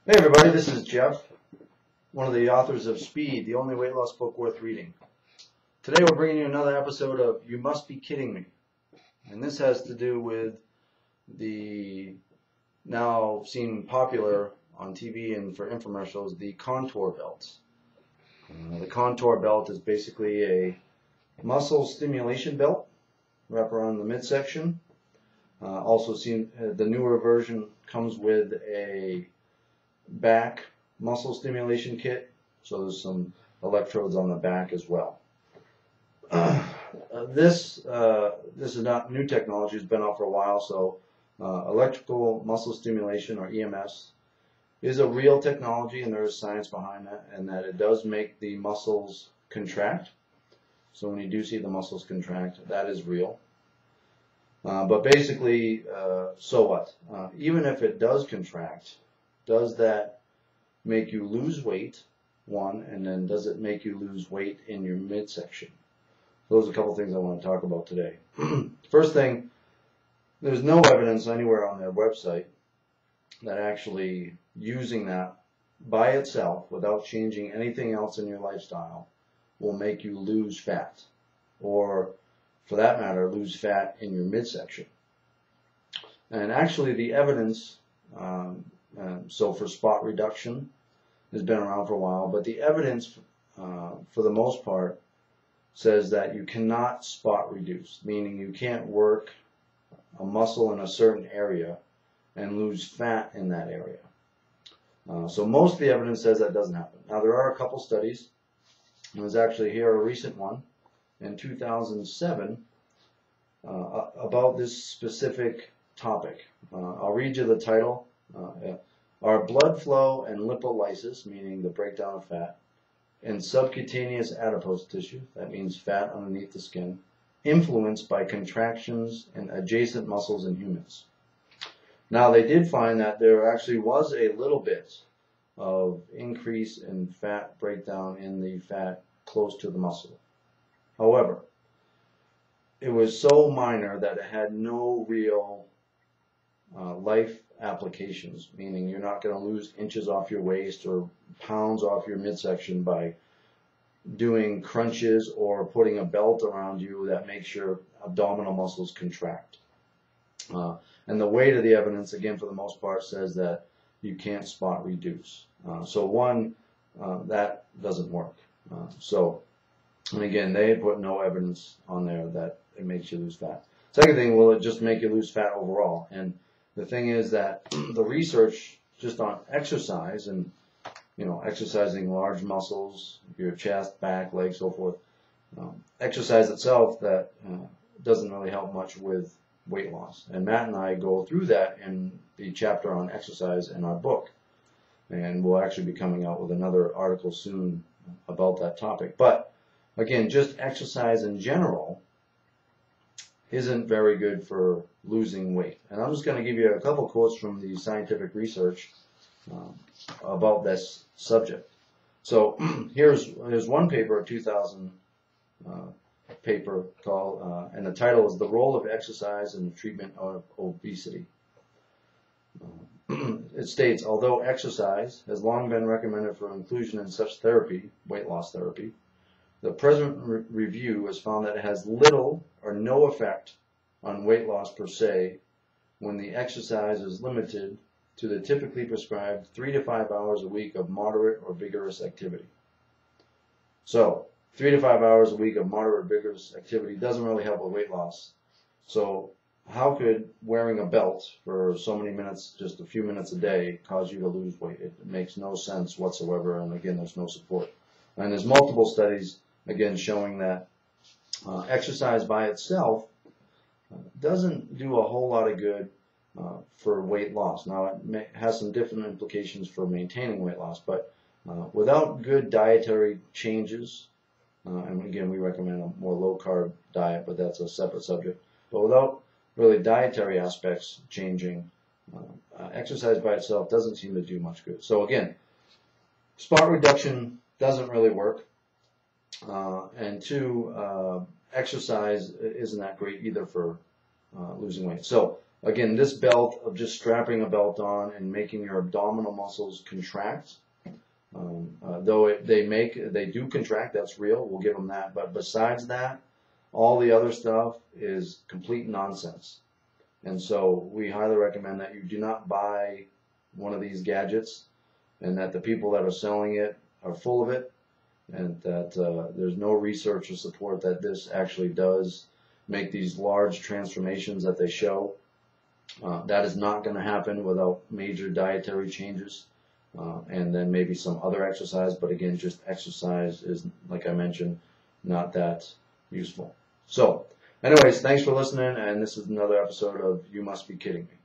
Hey everybody, this is Jeff, one of the authors of Speed, the only weight loss book worth reading. Today we're bringing you another episode of You Must Be Kidding Me. And this has to do with the now seen popular on TV and for infomercials, the Contour belt. The Contour belt is basically a muscle stimulation belt wrapped around the midsection. Also seen, the newer version comes with a back muscle stimulation kit, so there's some electrodes on the back as well. This is not new technology. It's been out for a while. So electrical muscle stimulation, or EMS, is a real technology, and there is science behind that, and that it does make the muscles contract. So when you do see the muscles contract, that is real. But basically, so what? Even if it does contract, does that make you lose weight, one, and then does it make you lose weight in your midsection? Those are a couple things I want to talk about today. First thing, there's no evidence anywhere on their website that actually using that by itself, without changing anything else in your lifestyle, will make you lose fat, or for that matter, lose fat in your midsection. And actually the evidence, so for spot reduction, has been around for a while, but the evidence for the most part says that you cannot spot reduce, meaning you can't work a muscle in a certain area and lose fat in that area. So most of the evidence says that doesn't happen. Now there are a couple studies. There's actually here a recent one in 2007 about this specific topic. I'll read you the title. Are blood flow and lipolysis, meaning the breakdown of fat, and subcutaneous adipose tissue, that means fat underneath the skin, influenced by contractions in adjacent muscles in humans? Now they did find that there actually was a little bit of increase in fat breakdown in the fat close to the muscle. However, it was so minor that it had no real life applications, meaning you're not going to lose inches off your waist or pounds off your midsection by doing crunches or putting a belt around you that makes your abdominal muscles contract. And the weight of the evidence, again, for the most part, says that you can't spot reduce. So one, that doesn't work. And again, they had put no evidence on there that it makes you lose fat. Second thing, will it just make you lose fat overall? And the thing is that the research just on exercise and, exercising large muscles, your chest, back, legs, so forth, exercise itself, that doesn't really help much with weight loss. And Matt and I go through that in the chapter on exercise in our book. And we'll actually be coming out with another article soon about that topic. But again, just exercise in general isn't very good for losing weight. And I'm just going to give you a couple quotes from the scientific research about this subject. So here's one paper, a 2000 paper called, and the title is The Role of Exercise in the Treatment of Obesity. It states, although exercise has long been recommended for inclusion in such therapy, weight loss therapy, the present review has found that it has little or no effect on weight loss per se when the exercise is limited to the typically prescribed 3 to 5 hours a week of moderate or vigorous activity. So 3 to 5 hours a week of moderate or vigorous activity doesn't really help with weight loss. So how could wearing a belt for so many minutes, just a few minutes a day, cause you to lose weight? It makes no sense whatsoever, and again, there's no support. And there's multiple studies, again, showing that exercise by itself doesn't do a whole lot of good for weight loss. Now, it has some different implications for maintaining weight loss, but without good dietary changes, and again, we recommend a more low-carb diet, but that's a separate subject, but without really dietary aspects changing, exercise by itself doesn't seem to do much good. So again, spot reduction doesn't really work. And two, exercise isn't that great either for losing weight. So Again, this belt, of just strapping a belt on and making your abdominal muscles contract, though they do contract, that's real, we'll give them that. But besides that, all the other stuff is complete nonsense. And so we highly recommend that you do not buy one of these gadgets, and that the people that are selling it are full of it, and that there's no research to support that this actually does make these large transformations that they show. That is not going to happen without major dietary changes, and then maybe some other exercise. But again, just exercise is, like I mentioned, not that useful. So anyways, thanks for listening, and this is another episode of You Must Be Kidding Me.